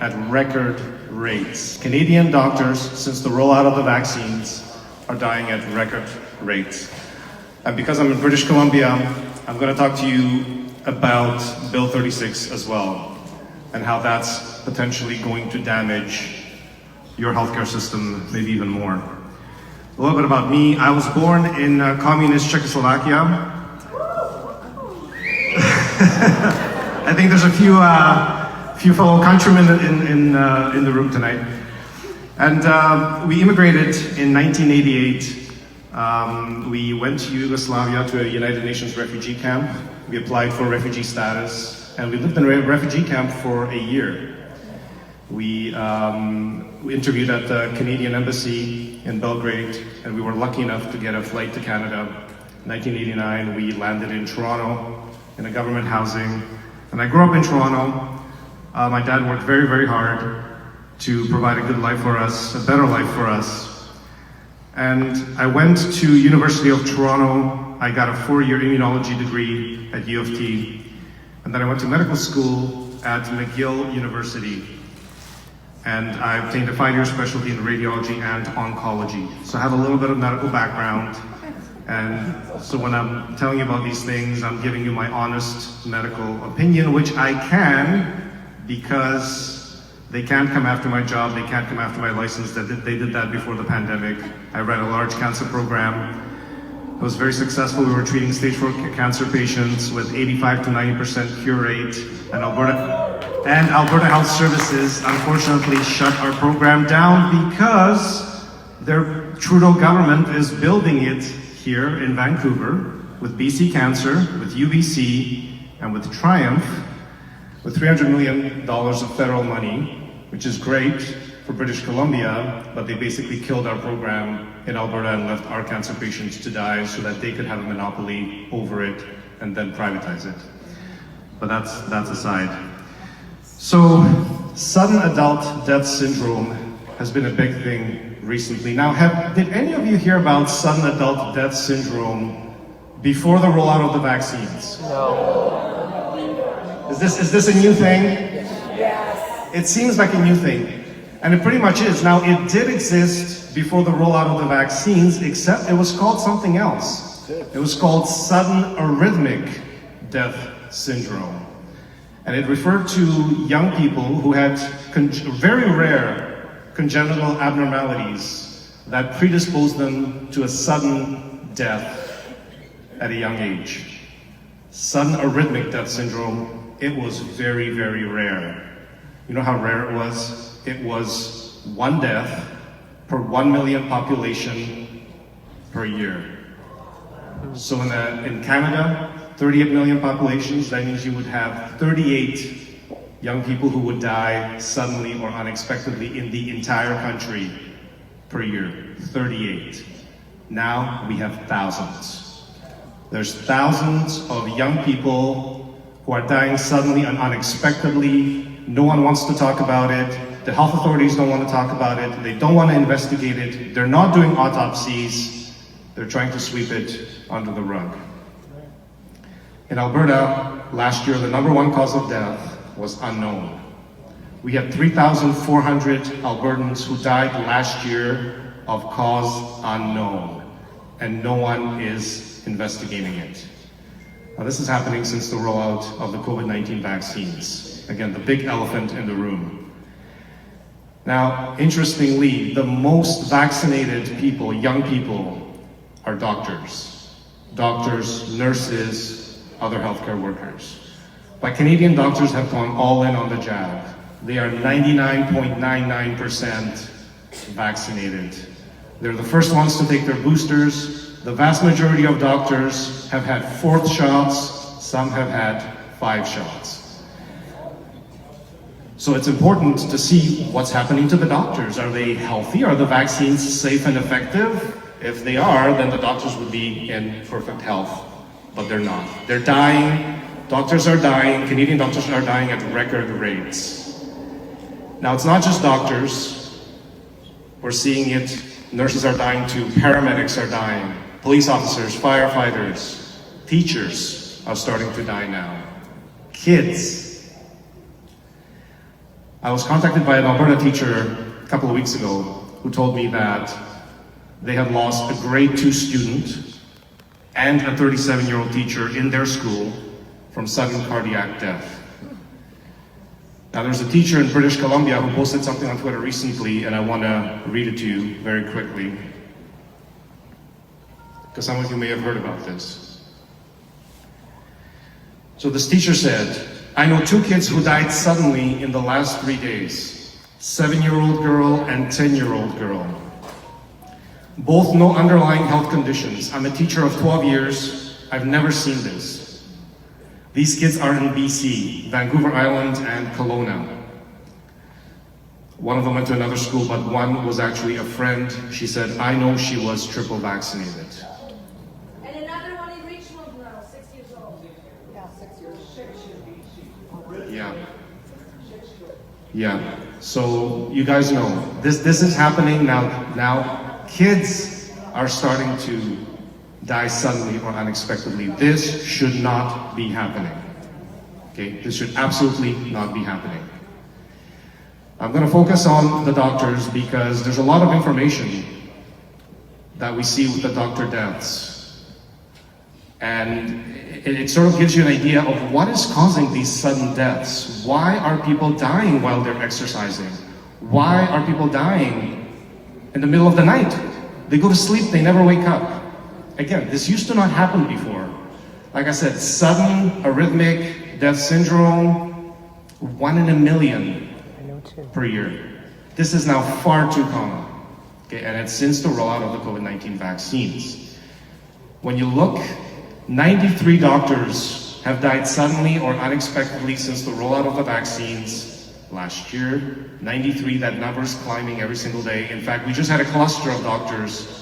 at record rates. Canadian doctors, since the rollout of the vaccines, are dying at record rates. And because I'm in British Columbia, I'm going to talk to you about Bill 36 as well, and how that's potentially going to damage your healthcare system, maybe even more. A little bit about me. I was born in communist Czechoslovakia. I think there's a few fellow countrymen in the room tonight. And we immigrated in 1988. We went to Yugoslavia to a United Nations refugee camp. We applied for refugee status, and we lived in a refugee camp for a year. We interviewed at the Canadian Embassy in Belgrade, and we were lucky enough to get a flight to Canada. In 1989, we landed in Toronto in a government housing, and I grew up in Toronto. My dad worked very, very hard to provide a good life for us, a better life for us. And I went to University of Toronto. I got a 4-year immunology degree at U of T, and then I went to medical school at McGill University. And I obtained a 5-year specialty in radiology and oncology. So I have a little bit of medical background. And so when I'm telling you about these things, I'm giving you my honest medical opinion, which I can, because they can't come after my job, they can't come after my license. They did that before the pandemic. I ran a large cancer program. It was very successful. We were treating stage 4 cancer patients with 85 to 90% cure rate. And Alberta Health Services unfortunately shut our program down because their Trudeau government is building it here in Vancouver with BC Cancer, with UBC, and with Triumph, with $300 million of federal money, which is great for British Columbia, but they basically killed our program in Alberta and left our cancer patients to die so that they could have a monopoly over it and then privatize it. But that's aside. So, sudden adult death syndrome has been a big thing recently. Now, did any of you hear about sudden adult death syndrome before the rollout of the vaccines? No. Is this a new thing? Yes. It seems like a new thing, and it pretty much is. Now, it did exist before the rollout of the vaccines, except it was called something else. It was called sudden arrhythmic death syndrome. And it referred to young people who had very rare congenital abnormalities that predisposed them to a sudden death at a young age. Sudden arrhythmic death syndrome, it was very, very rare. You know how rare it was? It was 1 death per 1 million population per year. So in Canada, 38 million populations, that means you would have 38 young people who would die suddenly or unexpectedly in the entire country per year. 38. Now we have thousands. There's thousands of young people who are dying suddenly and unexpectedly. No one wants to talk about it. The health authorities don't want to talk about it. They don't want to investigate it. They're not doing autopsies. They're trying to sweep it under the rug. In Alberta, last year, the #1 cause of death was unknown. We had 3,400 Albertans who died last year of cause unknown, and no one is investigating it. Now, this is happening since the rollout of the COVID-19 vaccines. Again, the big elephant in the room. Now, interestingly, the most vaccinated people, young people, are doctors. Doctors, nurses, other healthcare workers. But Canadian doctors have gone all in on the jab. They are 99.99% vaccinated. They're the first ones to take their boosters. The vast majority of doctors have had 4th shots. Some have had 5 shots. So it's important to see what's happening to the doctors. Are they healthy? Are the vaccines safe and effective? If they are, then the doctors would be in perfect health. But they're not. They're dying. Doctors are dying. Canadian doctors are dying at record rates. Now, it's not just doctors. We're seeing it. Nurses are dying too. Paramedics are dying. Police officers, firefighters, teachers are starting to die now. Kids. I was contacted by an Alberta teacher a couple of weeks ago who told me that they had lost a grade 2 student and a 37-year-old teacher in their school from sudden cardiac death. Now there's a teacher in British Columbia who posted something on Twitter recently, and I want to read it to you very quickly, because some of you may have heard about this. So this teacher said, "I know 2 kids who died suddenly in the last 3 days, 7-year-old girl and 10-year-old girl. Both no underlying health conditions. I'm a teacher of 12 years. I've never seen this. These kids are in BC, Vancouver Island and Kelowna. One of them went to another school, but one was actually a friend. She said, I know she was triple vaccinated." And another one in Richmond now, 6 years old. Yeah, 6 years. Yeah. Yeah. So you guys know, this is happening now. Now kids are starting to die suddenly or unexpectedly. This should not be happening. Okay, this should absolutely not be happening. I'm going to focus on the doctors because there's a lot of information that we see with the doctor deaths. And it sort of gives you an idea of what is causing these sudden deaths. Why are people dying while they're exercising? Why are people dying in the middle of the night? They go to sleep, they never wake up. Again, this used to not happen before. Like I said, sudden arrhythmic death syndrome, 1 in a million per year. This is now far too common. Okay, and it's since the rollout of the COVID-19 vaccines. When you look, 93 doctors have died suddenly or unexpectedly since the rollout of the vaccines last year. 93, that number is climbing every single day. In fact, we just had a cluster of doctors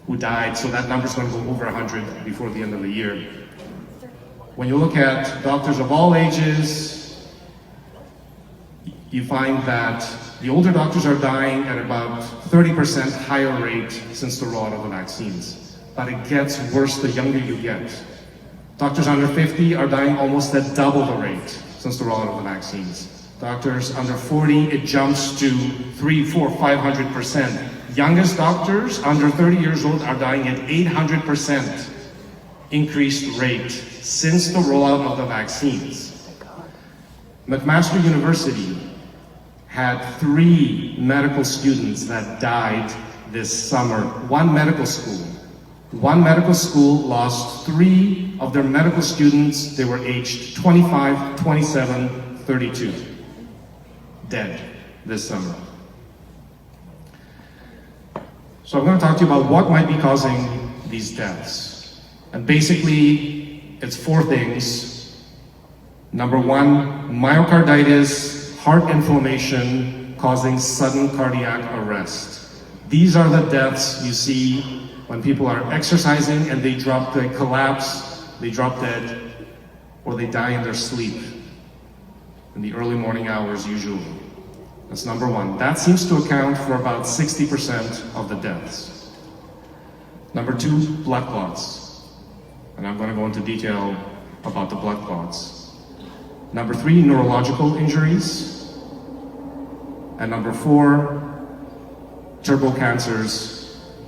who died, so that number is going to go over 100 before the end of the year. When you look at doctors of all ages, you find that the older doctors are dying at about 30% higher rate since the rollout of the vaccines. But it gets worse the younger you get. Doctors under 50 are dying almost at double the rate since the rollout of the vaccines. Doctors under 40, it jumps to 300, 400, 500%. Youngest doctors under 30 years old are dying at 800% increased rate since the rollout of the vaccines. McMaster University had 3 medical students that died this summer. One medical school lost 3 of their medical students. They were aged 25, 27, 32. Dead this summer. So I'm going to talk to you about what might be causing these deaths. And basically, it's 4 things. Number 1, myocarditis, heart inflammation causing sudden cardiac arrest. These are the deaths you see when people are exercising and they collapse, they drop dead, or they die in their sleep in the early morning hours usually. That's number 1. That seems to account for about 60% of the deaths. Number 2, blood clots. And I'm going to go into detail about the blood clots. Number 3, neurological injuries. And number 4, turbo cancers,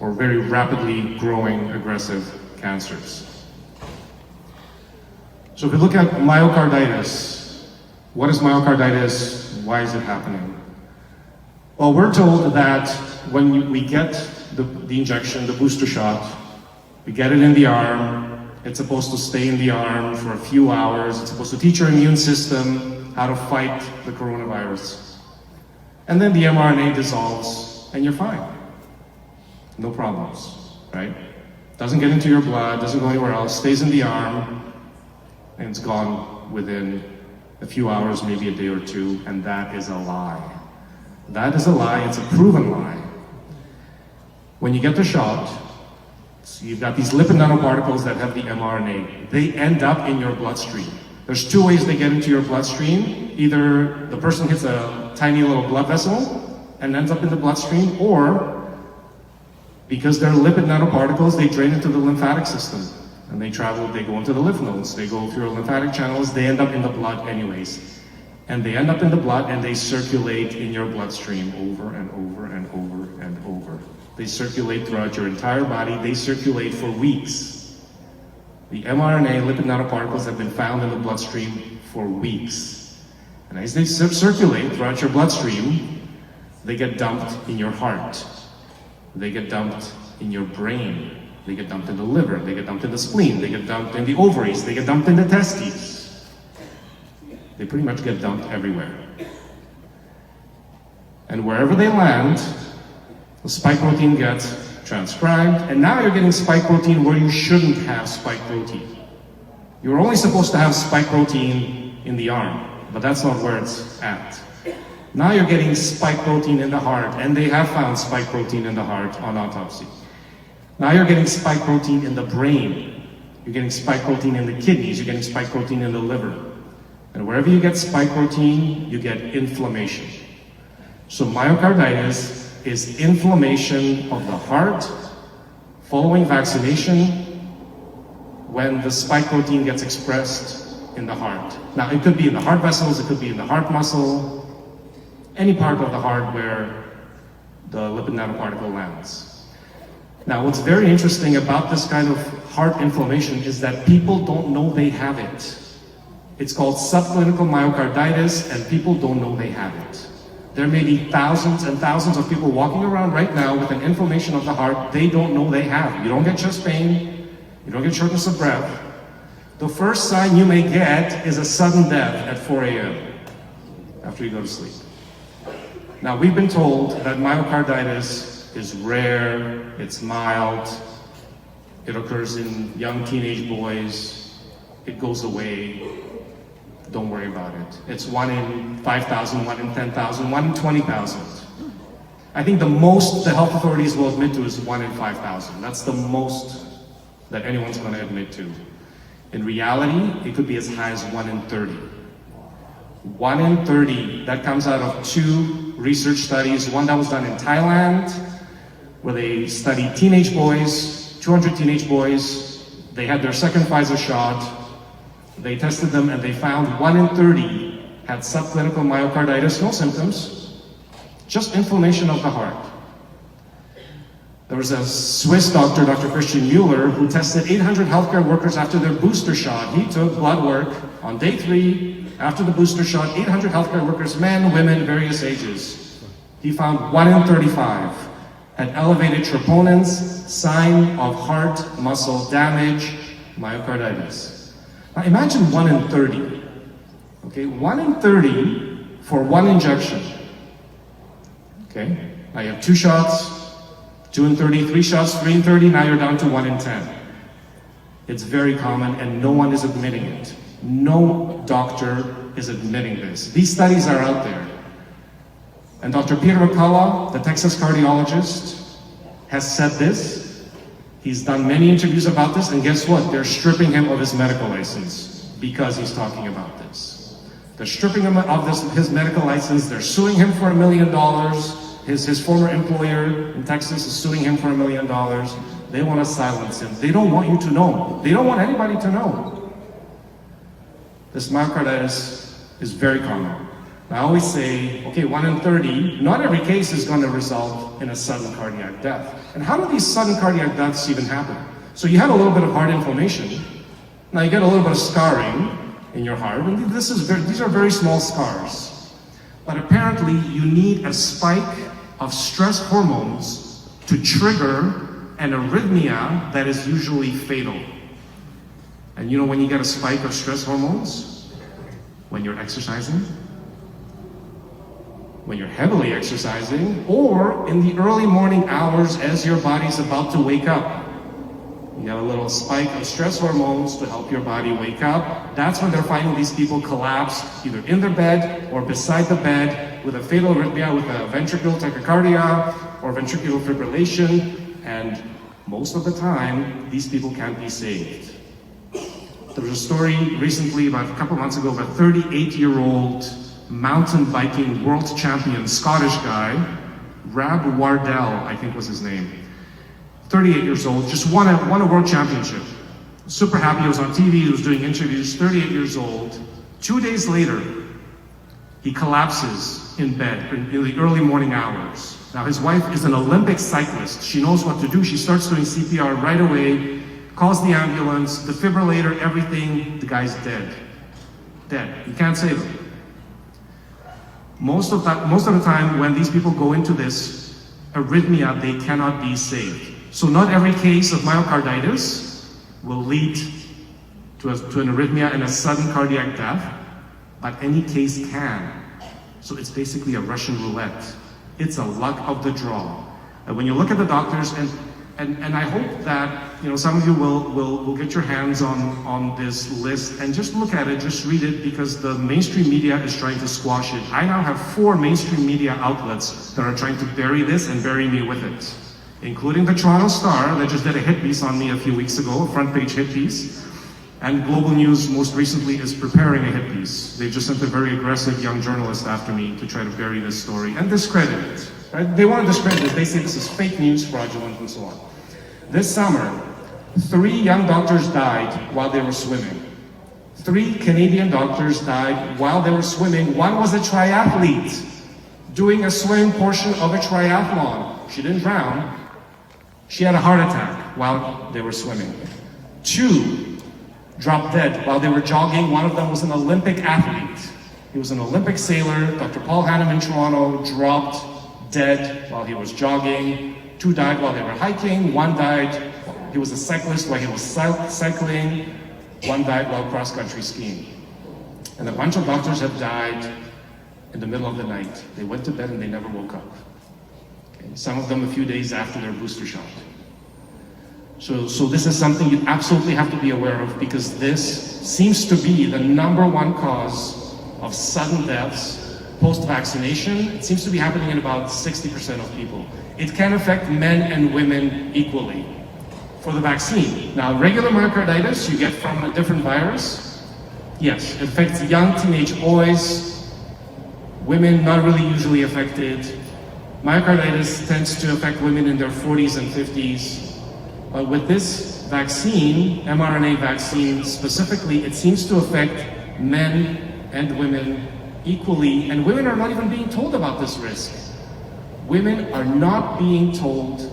or very rapidly growing aggressive cancers. So if we look at myocarditis, what is myocarditis? Why is it happening? Well, we're told that when we get the injection, the booster shot, we get it in the arm, it's supposed to stay in the arm for a few hours, it's supposed to teach your immune system how to fight the coronavirus. And then the mRNA dissolves and you're fine. No problems, right? Doesn't get into your blood, doesn't go anywhere else, stays in the arm, and it's gone within a few hours, maybe a day or 2, and that is a lie. That is a lie, it's a proven lie. When you get the shot, so you've got these lipid nanoparticles that have the mRNA. They end up in your bloodstream. There's 2 ways they get into your bloodstream. Either the person hits a tiny little blood vessel and ends up in the bloodstream, or because they're lipid nanoparticles, they drain into the lymphatic system. And they go into the lymph nodes, they go through lymphatic channels, they end up in the blood anyways. and they end up in the blood and they circulate in your bloodstream over and over and over and over. They circulate throughout your entire body. They circulate for weeks. The mRNA lipid nanoparticles have been found in the bloodstream for weeks. And as they circulate throughout your bloodstream, they get dumped in your heart. They get dumped in your brain. They get dumped in the liver. They get dumped in the spleen. They get dumped in the ovaries. They get dumped in the testes. They pretty much get dumped everywhere. And wherever they land, the spike protein gets transcribed, and now you're getting spike protein where you shouldn't have spike protein. You're only supposed to have spike protein in the arm, but that's not where it's at. Now you're getting spike protein in the heart, and they have found spike protein in the heart on autopsy. Now you're getting spike protein in the brain. You're getting spike protein in the kidneys. You're getting spike protein in the liver. And wherever you get spike protein, you get inflammation. So myocarditis is inflammation of the heart following vaccination when the spike protein gets expressed in the heart. Now it could be in the heart vessels, it could be in the heart muscle, any part of the heart where the lipid nanoparticle lands. Now what's very interesting about this kind of heart inflammation is that people don't know they have it. It's called subclinical myocarditis, and people don't know they have it. There may be thousands and thousands of people walking around right now with an inflammation of the heart they don't know they have. You don't get chest pain, you don't get shortness of breath. The first sign you may get is a sudden death at 4 a.m. after you go to sleep. Now we've been told that myocarditis is rare, it's mild, it occurs in young teenage boys, it goes away. Don't worry about it. It's 1 in 5,000, 1 in 10,000, 1 in 20,000. I think the most the health authorities will admit to is 1 in 5,000. That's the most that anyone's going to admit to. In reality, it could be as high as 1 in 30. 1 in 30, that comes out of 2 research studies. One that was done in Thailand, where they studied teenage boys, 200 teenage boys. They had their second Pfizer shot. They tested them and they found 1 in 30 had subclinical myocarditis, no symptoms, just inflammation of the heart. There was a Swiss doctor, Dr. Christian Mueller, who tested 800 healthcare workers after their booster shot. He took blood work on day 3 after the booster shot, 800 healthcare workers, men, women, various ages. He found 1 in 35 had elevated troponins, sign of heart muscle damage, myocarditis. Now imagine 1 in 30, okay? 1 in 30 for 1 injection, okay? Now you have 2 shots, 2 in 30, 3 shots, 3 in 30, now you're down to 1 in 10. It's very common and no one is admitting it. No doctor is admitting this. These studies are out there. And Dr. Peter McCullough, the Texas cardiologist, has said this. He's done many interviews about this, and guess what? They're stripping him of his medical license because he's talking about this. They're stripping him of his medical license. They're suing him for $1 million. His former employer in Texas is suing him for $1 million. They want to silence him. They don't want you to know. They don't want anybody to know. This myocarditis is very common. I always say, okay, 1 in 30, not every case is going to result in a sudden cardiac death. And how do these sudden cardiac deaths even happen? So you have a little bit of heart inflammation. Now you get a little bit of scarring in your heart, and these are very small scars. But apparently you need a spike of stress hormones to trigger an arrhythmia that is usually fatal. And you know when you get a spike of stress hormones? When you're exercising, when you're heavily exercising, or in the early morning hours as your body's about to wake up. You get a little spike of stress hormones to help your body wake up. That's when they're finding these people collapse either in their bed or beside the bed with a fatal arrhythmia, with a ventricular tachycardia or ventricular fibrillation, and most of the time, these people can't be saved. There was a story recently, about a couple months ago, of a 38-year-old mountain biking world champion, Scottish guy, Rab Wardell, I think was his name. 38 years old, just won a world championship. Super happy, he was on TV, he was doing interviews, 38 years old. 2 days later, He collapses in bed in the early morning hours. Now his wife is an Olympic cyclist. She knows what to do. She starts doing CPR right away, calls the ambulance, defibrillator, everything. The guy's dead. Dead. You can't save him. Most of the time when these people go into this arrhythmia, they cannot be saved. So not every case of myocarditis will lead to an arrhythmia and a sudden cardiac death, but any case can. So it's basically a Russian roulette. It's a luck of the draw. And when you look at the doctors, and I hope that some of you will get your hands on this list and just look at it, just read it, because the mainstream media is trying to squash it. I now have 4 mainstream media outlets that are trying to bury this and bury me with it, including the Toronto Star that just did a hit piece on me a few weeks ago, a front page hit piece. And Global News, most recently, is preparing a hit piece. They just sent a very aggressive young journalist after me to try to bury this story and discredit it. Right? They want to discredit it. They say this is fake news, fraudulent, and so on. This summer, 3 young doctors died while they were swimming. 3 Canadian doctors died while they were swimming. One was a triathlete doing a swimming portion of a triathlon. She didn't drown. She had a heart attack while they were swimming. 2 dropped dead while they were jogging. One of them was an Olympic athlete. He was an Olympic sailor. Dr. Paul Hannam in Toronto dropped dead while he was jogging. 2 died while they were hiking. 1 died, he was a cyclist while he was cycling. 1 died while cross-country skiing. And a bunch of doctors have died in the middle of the night. They went to bed and they never woke up. Okay. Some of them a few days after their booster shot. So this is something you absolutely have to be aware of, because this seems to be the #1 cause of sudden deaths post-vaccination. It seems to be happening in about 60% of people. It can affect men and women equally for the vaccine. Now, regular myocarditis you get from a different virus. Yes, it affects young teenage boys. Women not really usually affected. Myocarditis tends to affect women in their 40s and 50s. But with this vaccine, mRNA vaccine specifically, it seems to affect men and women equally, and women are not even being told about this risk. Women are not being told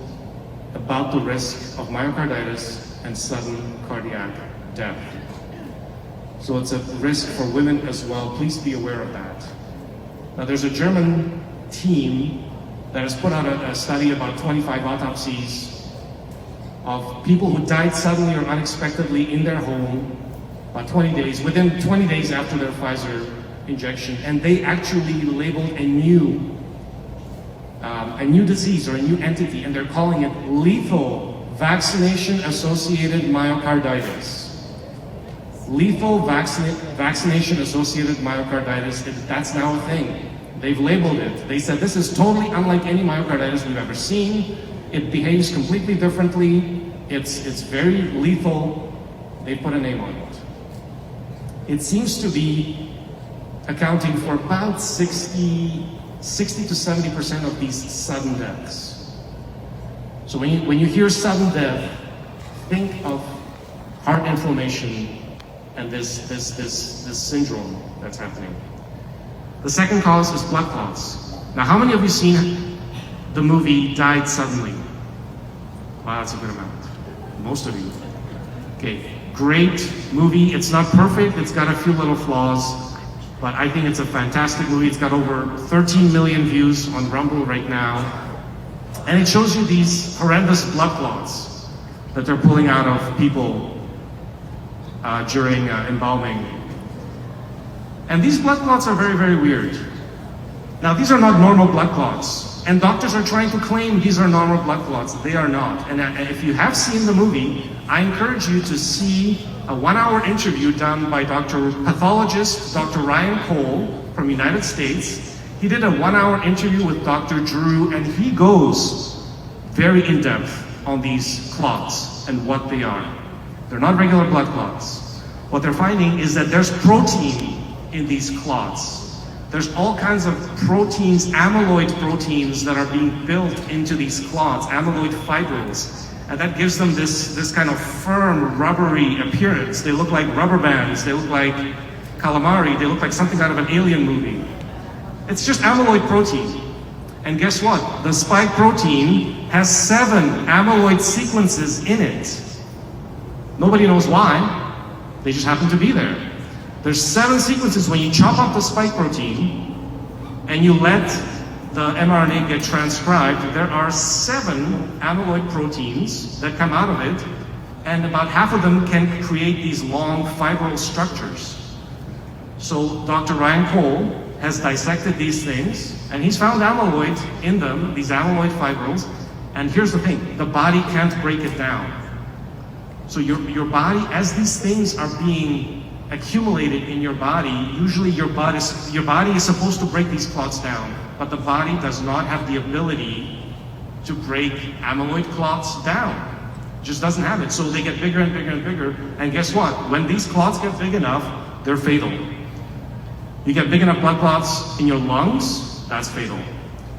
about the risk of myocarditis and sudden cardiac death. So it's a risk for women as well. Please be aware of that. Now there's a German team that has put out a study about 25 autopsies of people who died suddenly or unexpectedly in their home, about 20 days, within 20 days after their Pfizer injection, and they actually labeled a new disease or a new entity, and they're calling it lethal vaccination-associated myocarditis. Lethal vaccination-associated myocarditis, that's now a thing. They've labeled it. They said this is totally unlike any myocarditis we've ever seen. It behaves completely differently. It's very lethal. They put a name on it. It seems to be accounting for about 60 to 70% of these sudden deaths. So when you hear sudden death, think of heart inflammation and this syndrome that's happening. The second cause is blood clots. Now, how many of you seen the movie Died Suddenly? Wow, that's a good amount. Most of you. Okay, great movie. It's not perfect. It's got a few little flaws, but I think it's a fantastic movie. It's got over 13 million views on Rumble right now. And it shows you these horrendous blood clots that they're pulling out of people during embalming. And these blood clots are very, very weird. Now, these are not normal blood clots. And doctors are trying to claim these are normal blood clots. They are not. And if you have seen the movie, I encourage you to see a 1-hour interview done by pathologist Dr. Ryan Cole from the United States. He did a 1-hour interview with Dr. Drew, and he goes very in-depth on these clots and what they are. They're not regular blood clots. What they're finding is that there's protein in these clots. There's all kinds of proteins, amyloid proteins, that are being built into these clots, amyloid fibrils. And that gives them this kind of firm, rubbery appearance. They look like rubber bands. They look like calamari. They look like something out of an alien movie. It's just amyloid protein. And guess what? The spike protein has 7 amyloid sequences in it. Nobody knows why. They just happen to be there. There's 7 sequences when you chop off the spike protein and you let the mRNA get transcribed. There are 7 amyloid proteins that come out of it, and about half of them can create these long fibril structures. So Dr. Ryan Cole has dissected these things, and he's found amyloid in them, these amyloid fibrils. And here's the thing, the body can't break it down. So your body, as these things are being accumulated in your body, usually your body is supposed to break these clots down, but the body does not have the ability to break amyloid clots down. It just doesn't have it. So they get bigger and bigger and bigger, and guess what? When these clots get big enough, they're fatal. You get big enough blood clots in your lungs, that's fatal.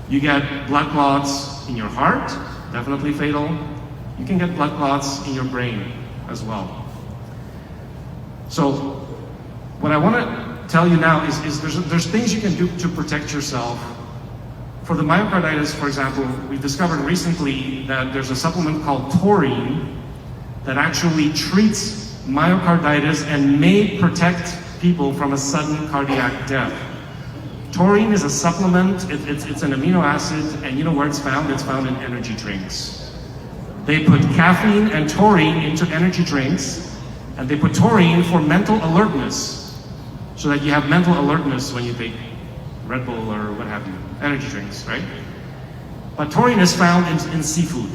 You get blood clots in your heart, definitely fatal. You can get blood clots in your brain as well. So what I want to tell you now is there's things you can do to protect yourself. For the myocarditis, for example, we've discovered recently that there's a supplement called taurine that actually treats myocarditis and may protect people from a sudden cardiac death. Taurine is a supplement, it's an amino acid, and you know where it's found? It's found in energy drinks. They put caffeine and taurine into energy drinks, and they put taurine for mental alertness, so that you have mental alertness when you take Red Bull or what have you, energy drinks, right? But taurine is found in seafood,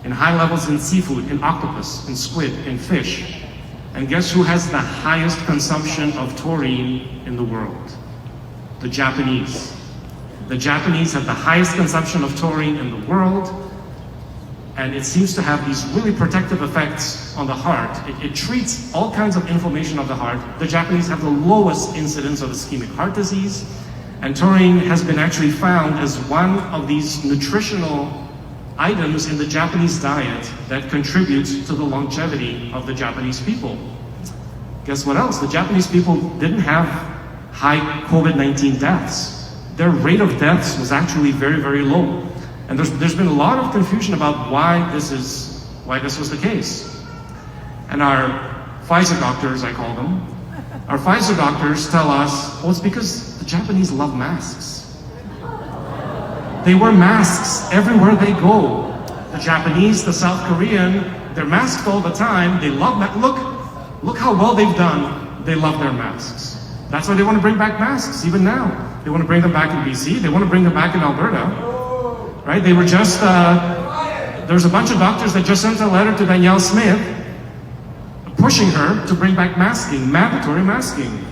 in high levels in seafood, in octopus, in squid, in fish. And guess who has the highest consumption of taurine in the world? The Japanese. The Japanese have the highest consumption of taurine in the world, and it seems to have these really protective effects on the heart. It treats all kinds of inflammation of the heart. The Japanese have the lowest incidence of ischemic heart disease, and taurine has been actually found as one of these nutritional items in the Japanese diet that contributes to the longevity of the Japanese people. Guess what else? The Japanese people didn't have high COVID-19 deaths. Their rate of deaths was actually very, very low. And there's been a lot of confusion about why this was the case. And our Pfizer doctors, I call them, our Pfizer doctors tell us, well, it's because the Japanese love masks. They wear masks everywhere they go. The Japanese, the South Korean, they're masked all the time. They love look how well they've done. They love their masks. That's why they want to bring back masks, even now. They want to bring them back in BC. They want to bring them back in Alberta. Right? They were just, there's a bunch of doctors that just sent a letter to Danielle Smith pushing her to bring back masking, mandatory masking.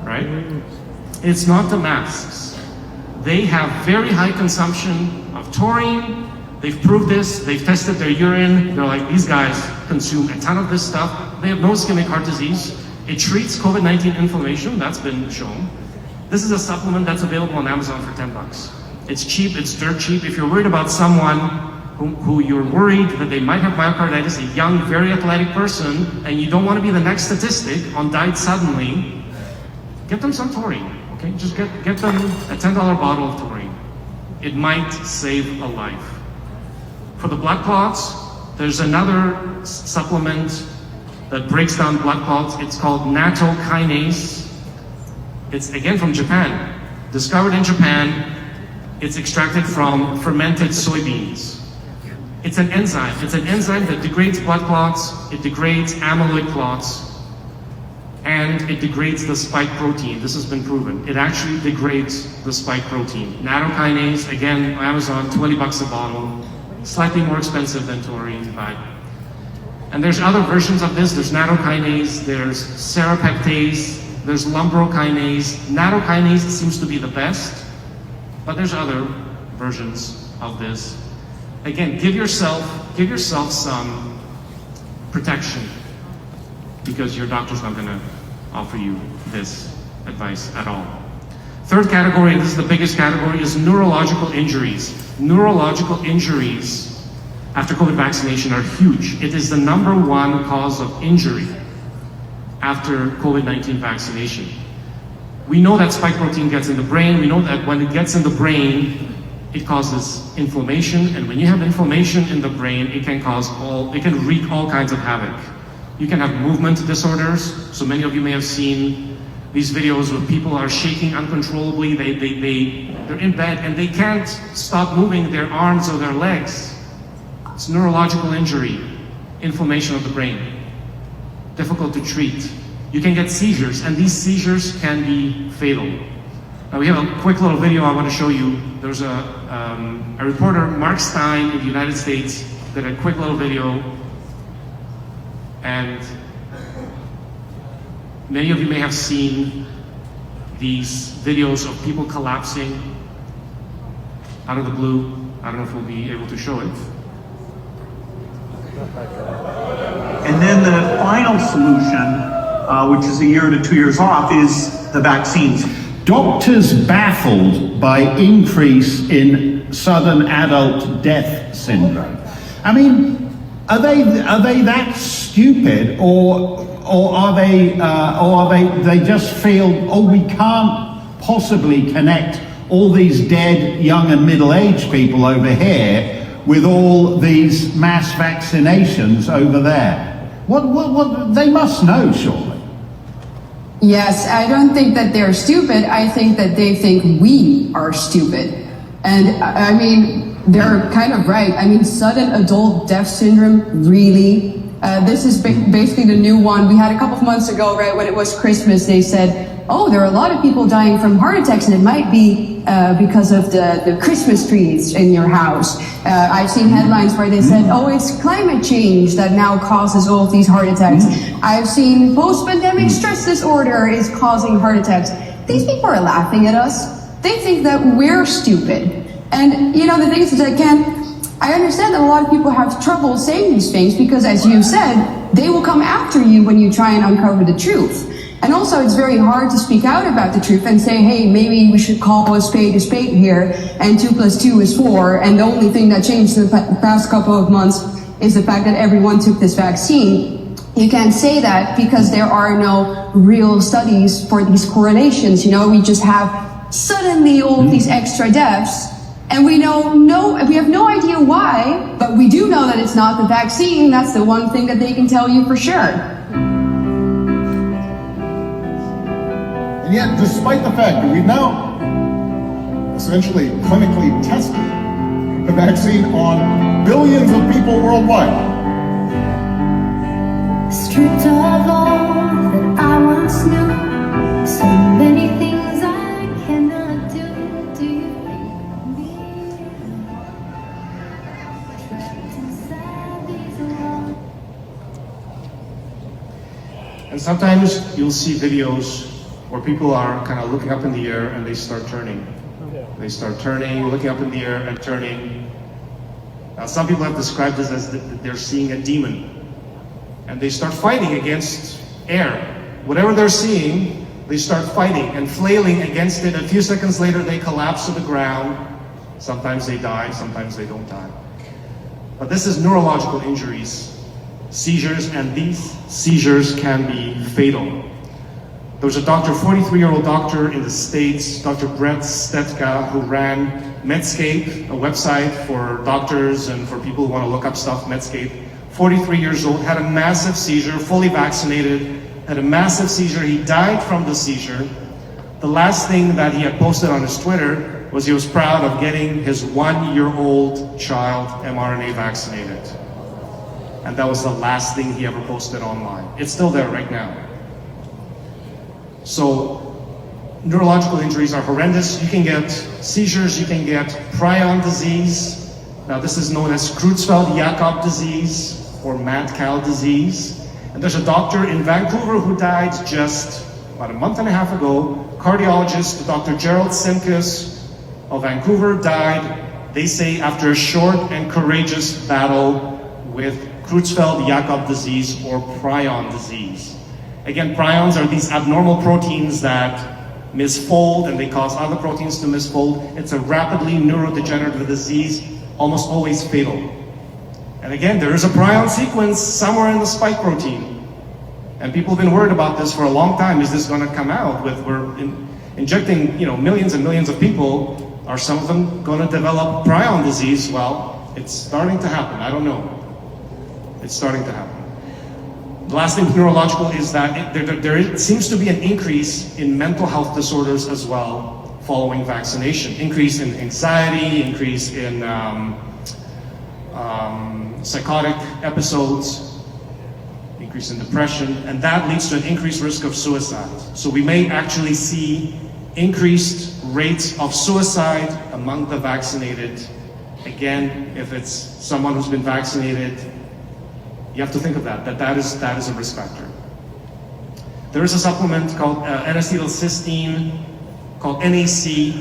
Right? It's not the masks. They have very high consumption of taurine. They've proved this. They've tested their urine. They're like, these guys consume a ton of this stuff. They have no ischemic heart disease. It treats COVID-19 inflammation. That's been shown. This is a supplement that's available on Amazon for $10. It's cheap. It's dirt cheap. If you're worried about someone who you're worried that they might have myocarditis, a young, very athletic person, and you don't want to be the next statistic on died suddenly, get them some taurine. Okay, just get them a $10 bottle of taurine. It might save a life. For the blood clots, there's another supplement that breaks down blood clots. It's called nattokinase. It's again from Japan. Discovered in Japan. It's extracted from fermented soybeans. It's an enzyme. It's an enzyme that degrades blood clots. It degrades amyloid clots. And it degrades the spike protein. This has been proven. It actually degrades the spike protein. Nattokinase, again, Amazon, $20 a bottle. Slightly more expensive than taurine, but... And there's other versions of this. There's nattokinase, there's serrapeptase, there's lumbrokinase. Nattokinase seems to be the best, but there's other versions of this. Again, give yourself some protection, because your doctor's not going to offer you this advice at all. Third category, and this is the biggest category, is neurological injuries. Neurological injuries after COVID vaccination are huge. It is the #1 cause of injury after COVID-19 vaccination. We know that spike protein gets in the brain. We know that when it gets in the brain, it causes inflammation. And when you have inflammation in the brain, it can wreak all kinds of havoc. You can have movement disorders. So many of you may have seen these videos where people are shaking uncontrollably. They're in bed and they can't stop moving their arms or their legs. It's neurological injury, inflammation of the brain, difficult to treat. You can get seizures, and these seizures can be fatal. Now we have a quick little video I want to show you. There's a reporter, Mark Stein, in the United States, did a quick little video, and many of you may have seen these videos of people collapsing out of the blue. I don't know if we'll be able to show it. And then the final solution, which is a year to 2 years off, is the vaccines. Doctors baffled by increase in sudden adult death syndrome. I mean, are they that stupid, or they just feel, oh, we can't possibly connect all these dead young and middle-aged people over here with all these mass vaccinations over there? What they must know, surely. Yes, I don't think that they're stupid. I think that they think we are stupid. And I mean, they're kind of right. I mean, sudden adult death syndrome, really? This is basically the new one. We had a couple of months ago, right, when it was Christmas, they said, oh, there are a lot of people dying from heart attacks, and it might be because of the Christmas trees in your house. I've seen headlines where they said, oh, it's climate change that now causes all of these heart attacks. I've seen post-pandemic stress disorder is causing heart attacks. These people are laughing at us. They think that we're stupid. And, you know, the thing is that I understand that a lot of people have trouble saying these things because, as you said, they will come after you when you try and uncover the truth. And also, it's very hard to speak out about the truth and say, hey, maybe we should call a spade here, and 2 + 2 is 4, and the only thing that changed in the past couple of months is the fact that everyone took this vaccine. You can't say that because there are no real studies for these correlations. You know, we just have suddenly all of these extra deaths, and we have no idea why, but we do know that it's not the vaccine. That's the one thing that they can tell you for sure. And yet, despite the fact that we've now essentially clinically tested the vaccine on billions of people worldwide, stripped of all that I once knew, so many things I cannot do. Do you think me? Trapped inside these walls. And sometimes you'll see videos where people are kind of looking up in the air and they start turning. They start turning, looking up in the air and turning. Now, some people have described this as they're seeing a demon. And they start fighting against air. Whatever they're seeing, they start fighting and flailing against it. A few seconds later, they collapse to the ground. Sometimes they die, sometimes they don't die. But this is neurological injuries, seizures, and these seizures can be fatal. There was a doctor, 43-year-old doctor in the States, Dr. Brett Stetka, who ran Medscape, a website for doctors and for people who want to look up stuff, Medscape. 43 years old, had a massive seizure, fully vaccinated, had a massive seizure. He died from the seizure. The last thing that he had posted on his Twitter was he was proud of getting his 1-year-old child mRNA vaccinated. And that was the last thing he ever posted online. It's still there right now. So, neurological injuries are horrendous. You can get seizures, you can get prion disease. Now this is known as Creutzfeldt-Jakob disease or mad cow disease. And there's a doctor in Vancouver who died just about a month and a half ago. Cardiologist, Dr. Gerald Simkus of Vancouver died, they say, after a short and courageous battle with Creutzfeldt-Jakob disease or prion disease. Again, prions are these abnormal proteins that misfold and they cause other proteins to misfold. It's a rapidly neurodegenerative disease, almost always fatal. And again, there is a prion sequence somewhere in the spike protein. And people have been worried about this for a long time. Is this going to come out? injecting, millions and millions of people, are some of them going to develop prion disease? Well, it's starting to happen. I don't know. It's starting to happen. The last thing with neurological is that there seems to be an increase in mental health disorders as well following vaccination. Increase in anxiety, increase in psychotic episodes, increase in depression, and that leads to an increased risk of suicide. So we may actually see increased rates of suicide among the vaccinated. Again, if it's someone who's been vaccinated, you have to think of that is a risk factor. There is a supplement called N-acetylcysteine, called NAC.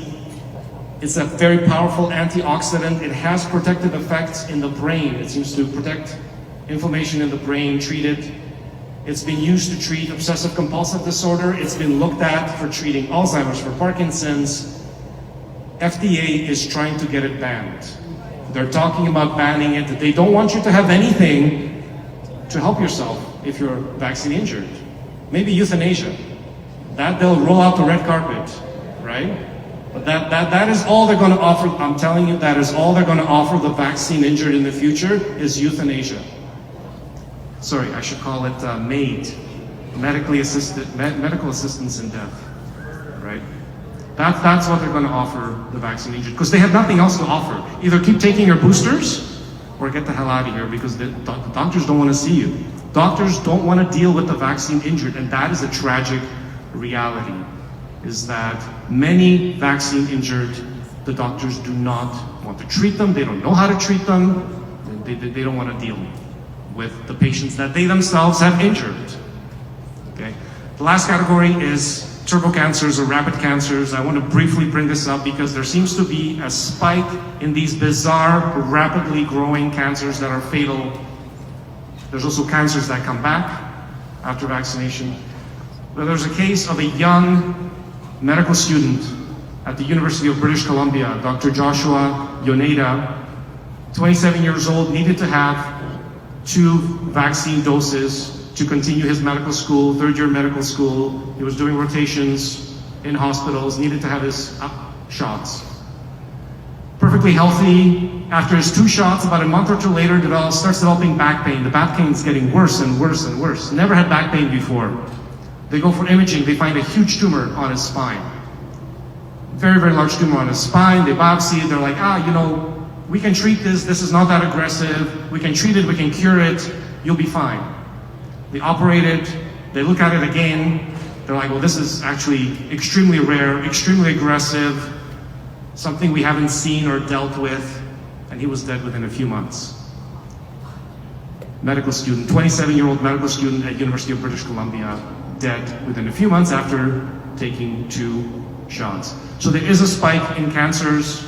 It's a very powerful antioxidant. It has protective effects in the brain. It seems to protect inflammation in the brain, treat it. It's been used to treat obsessive compulsive disorder. It's been looked at for treating Alzheimer's, for Parkinson's. FDA is trying to get it banned. They're talking about banning it. They don't want you to have anything to help yourself if you're vaccine injured. Maybe euthanasia. That they'll roll out the red carpet, right? But that is all they're going to offer. I'm telling you, that is all they're going to offer the vaccine injured in the future is euthanasia. Sorry, I should call it MAID, medical assistance in death, right? That's what they're going to offer the vaccine injured, because they have nothing else to offer. Either keep taking your boosters or get the hell out of here, because the doctors don't want to see you. Doctors don't want to deal with the vaccine injured, and that is a tragic reality, is that many vaccine injured, the doctors do not want to treat them, they don't know how to treat them, they don't want to deal with the patients that they themselves have injured. Okay. The last category is turbo cancers or rapid cancers. I want to briefly bring this up because there seems to be a spike in these bizarre, rapidly growing cancers that are fatal. There's also cancers that come back after vaccination. But there's a case of a young medical student at the University of British Columbia, Dr. Joshua Yoneda, 27 years old, needed to have 2 vaccine doses to continue his medical school, 3rd year medical school. He was doing rotations in hospitals, needed to have his shots. Perfectly healthy. After his 2 shots, about a month or 2 later, starts developing back pain. The back pain is getting worse and worse and worse. Never had back pain before. They go for imaging, they find a huge tumor on his spine. Very, very large tumor on his spine. They biopsy it, they're like, we can treat this is not that aggressive. We can treat it, we can cure it, you'll be fine. They operate it, they look at it again, they're like, well, this is actually extremely rare, extremely aggressive, something we haven't seen or dealt with, and he was dead within a few months. Medical student, 27-year-old medical student at University of British Columbia, dead within a few months after taking 2 shots. So there is a spike in cancers.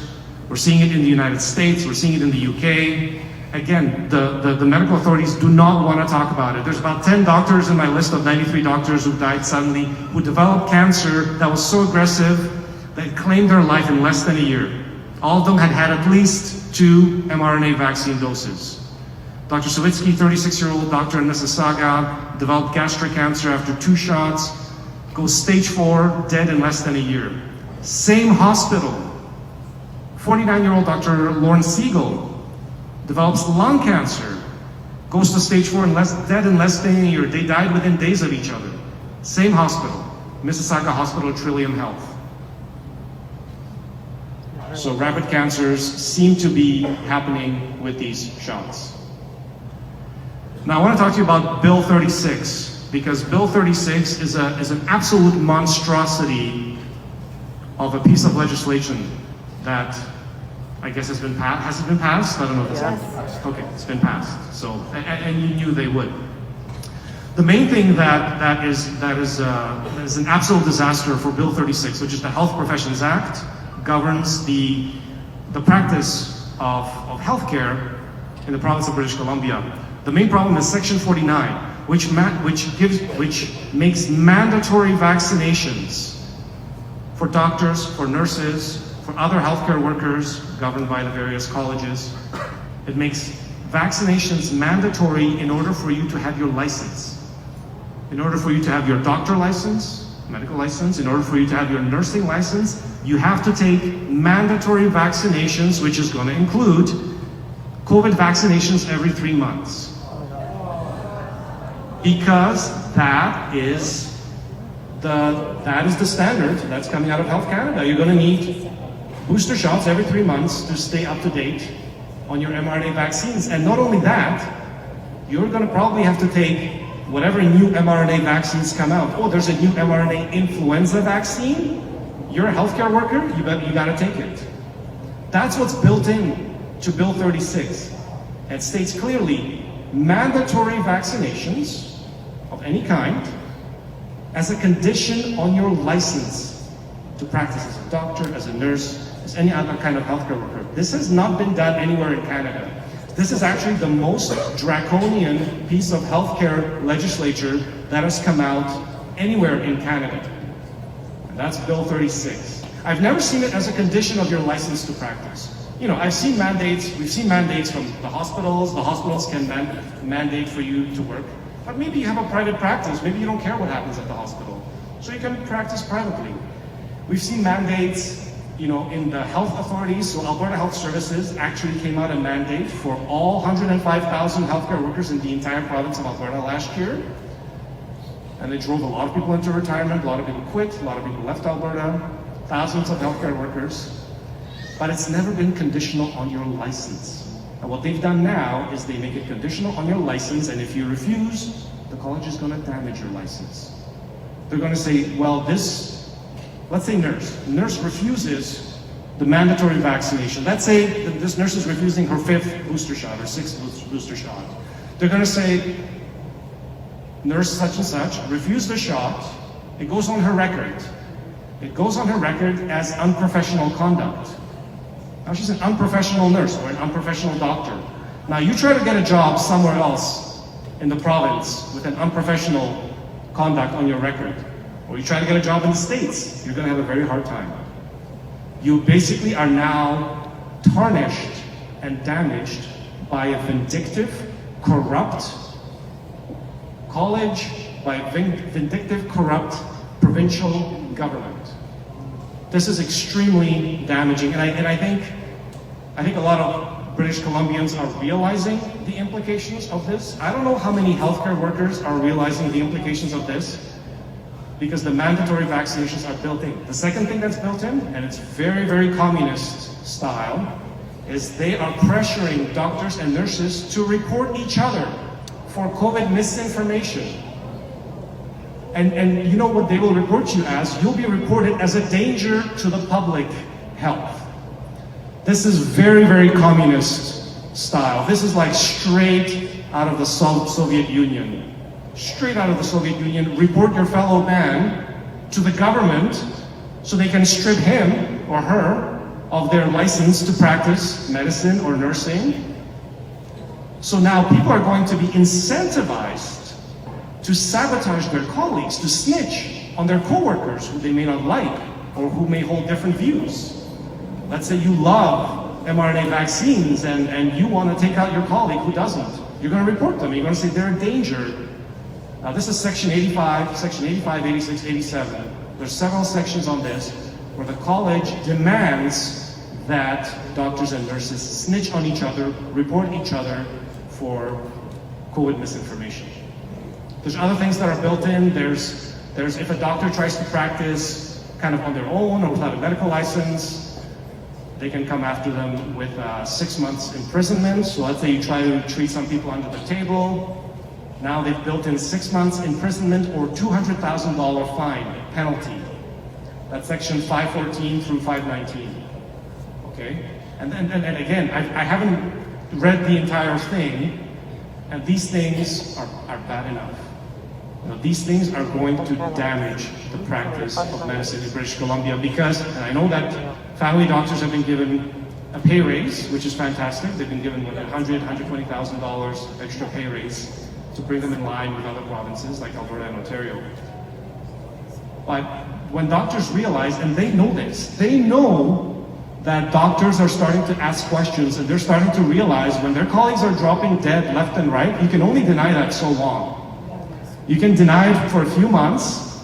We're seeing it in the United States, we're seeing it in the UK. Again, the medical authorities do not want to talk about it. There's about 10 doctors in my list of 93 doctors who died suddenly, who developed cancer that was so aggressive that claimed their life in less than a year. All of them had had at least 2 mRNA vaccine doses. Dr. Savitsky, 36-year-old doctor in Mississauga, developed gastric cancer after 2 shots, goes stage 4, dead in less than a year. Same hospital. 49-year-old Dr. Lauren Siegel develops lung cancer, goes to stage 4 and dead in less than a year. They died within days of each other. Same hospital, Mississauga Hospital, Trillium Health. So rapid cancers seem to be happening with these shots. Now I want to talk to you about Bill 36, because Bill 36 is an absolute monstrosity of a piece of legislation that I guess has been passed. Has it been passed? I don't know if it's been passed. Okay, it's been passed. So, and you knew they would. The main thing that is an absolute disaster for Bill 36, which is the Health Professions Act, governs the practice of healthcare in the province of British Columbia. The main problem is Section 49, which makes mandatory vaccinations for doctors, for nurses, for other healthcare workers governed by the various colleges. It makes vaccinations mandatory in order for you to have your license. In order for you to have your doctor license, medical license, in order for you to have your nursing license, you have to take mandatory vaccinations, which is going to include COVID vaccinations every 3 months. Because that is the standard that's coming out of Health Canada. You're going to need booster shots every 3 months to stay up to date on your mRNA vaccines. And not only that, you're going to probably have to take whatever new mRNA vaccines come out. Oh, there's a new mRNA influenza vaccine? You're a healthcare worker, you got to take it. That's what's built in to Bill 36. It states clearly mandatory vaccinations of any kind as a condition on your license to practice as a doctor, as a nurse, as any other kind of healthcare worker. This has not been done anywhere in Canada. This is actually the most draconian piece of healthcare legislature that has come out anywhere in Canada. And that's Bill 36. I've never seen it as a condition of your license to practice. You know, I've seen mandates, we've seen mandates from the hospitals can mandate for you to work. But maybe you have a private practice, maybe you don't care what happens at the hospital. So you can practice privately. We've seen mandates, you know, in the health authorities. So Alberta Health Services actually came out a mandate for all 105,000 healthcare workers in the entire province of Alberta last year. And they drove a lot of people into retirement, a lot of people quit, a lot of people left Alberta, thousands of healthcare workers. But it's never been conditional on your license. And what they've done now is they make it conditional on your license, and if you refuse, the college is going to damage your license. They're going to say, well, let's say nurse refuses the mandatory vaccination. Let's say that this nurse is refusing her 5th booster shot or 6th booster shot. They're going to say, nurse such and such refused the shot. It goes on her record. It goes on her record as unprofessional conduct. Now she's an unprofessional nurse or an unprofessional doctor. Now you try to get a job somewhere else in the province with an unprofessional conduct on your record, or you try to get a job in the States, you're going to have a very hard time. You basically are now tarnished and damaged by a vindictive, corrupt college, by a vindictive, corrupt provincial government. This is extremely damaging, and I think a lot of British Columbians are realizing the implications of this. I don't know how many healthcare workers are realizing the implications of this, because the mandatory vaccinations are built in. The second thing that's built in, and it's very, very communist style, is they are pressuring doctors and nurses to report each other for COVID misinformation. And you know what they will report you as? You'll be reported as a danger to the public health. This is very, very communist style. This is like straight out of the Soviet Union. Straight out of the Soviet Union. Report your fellow man to the government so they can strip him or her of their license to practice medicine or nursing. So now people are going to be incentivized to sabotage their colleagues, to snitch on their coworkers who they may not like or who may hold different views. Let's say you love mRNA vaccines and you want to take out your colleague who doesn't. You're going to report them. You're going to say they're in danger. Now this is section 85, 86, 87. There's several sections on this where the college demands that doctors and nurses snitch on each other, report each other for COVID misinformation. There's other things that are built in. There's if a doctor tries to practice kind of on their own or without a medical license, they can come after them with 6 months imprisonment. So let's say you try to treat some people under the table. Now they've built in 6 months imprisonment or $200,000 fine penalty. That's section 514 through 519. Okay? And again, I haven't read the entire thing, and these things are bad enough. You know, these things are going to damage the practice of medicine in British Columbia because, and I know that family doctors have been given a pay raise, which is fantastic. They've been given $120,000 extra pay raise to bring them in line with other provinces like Alberta and Ontario. But when doctors realize, and they know this, they know that doctors are starting to ask questions and they're starting to realize when their colleagues are dropping dead left and right, you can only deny that so long. You can deny it for a few months,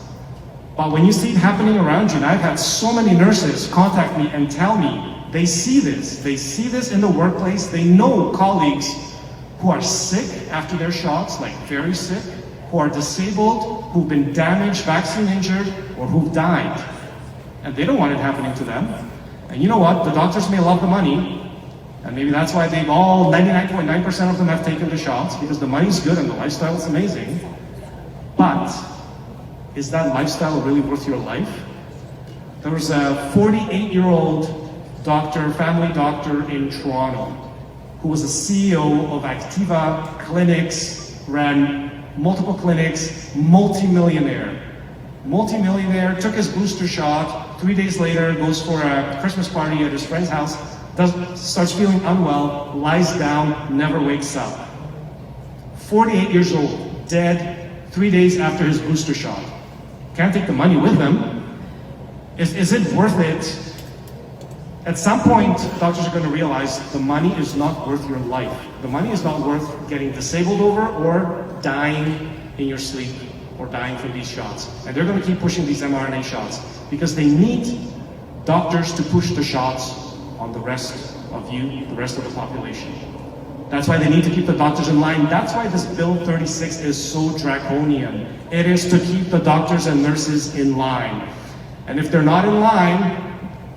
But when you see it happening around you, and I've had so many nurses contact me and tell me they see this. They see this in the workplace. They know colleagues who are sick after their shots, like very sick, who are disabled, who've been damaged, vaccine injured, or who've died. And they don't want it happening to them. And you know what? The doctors may love the money, and maybe that's why they've all, 99.9% of them have taken the shots, because the money's good and the lifestyle is amazing. But is that lifestyle really worth your life? There was a 48-year-old doctor, family doctor in Toronto, who was a CEO of Activa Clinics, ran multiple clinics, multi-millionaire, took his booster shot, 3 days later goes for a Christmas party at his friend's house, starts feeling unwell, lies down, never wakes up. 48 years old, dead 3 days after his booster shot. Can't take the money with him. Is it worth it? At some point, doctors are going to realize the money is not worth your life. The money is not worth getting disabled over or dying in your sleep or dying from these shots. And they're going to keep pushing these mRNA shots because they need doctors to push the shots on the rest of you, the rest of the population. That's why they need to keep the doctors in line. That's why this Bill 36 is so draconian. It is to keep the doctors and nurses in line. And if they're not in line,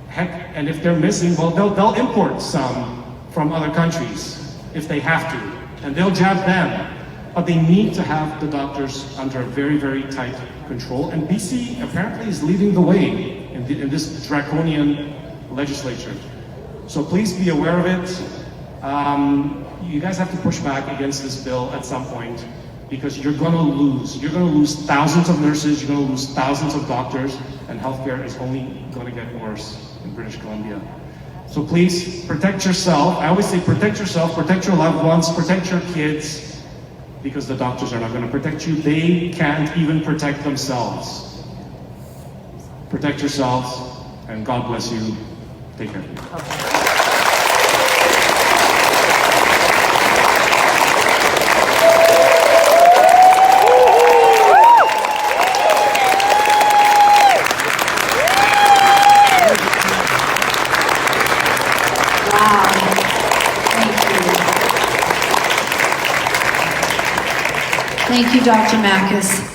heck, and if they're missing, well, they'll import some from other countries if they have to, and they'll jab them. But they need to have the doctors under a very, very tight control. And BC apparently is leading the way in this draconian legislature. So please be aware of it. You guys have to push back against this bill at some point, because you're going to lose. You're going to lose thousands of nurses, you're going to lose thousands of doctors, and healthcare is only going to get worse in British Columbia. So please protect yourself. I always say protect yourself, protect your loved ones, protect your kids, because the doctors are not going to protect you. They can't even protect themselves. Protect yourselves, and God bless you. Take care. Thank you, Dr. Makis.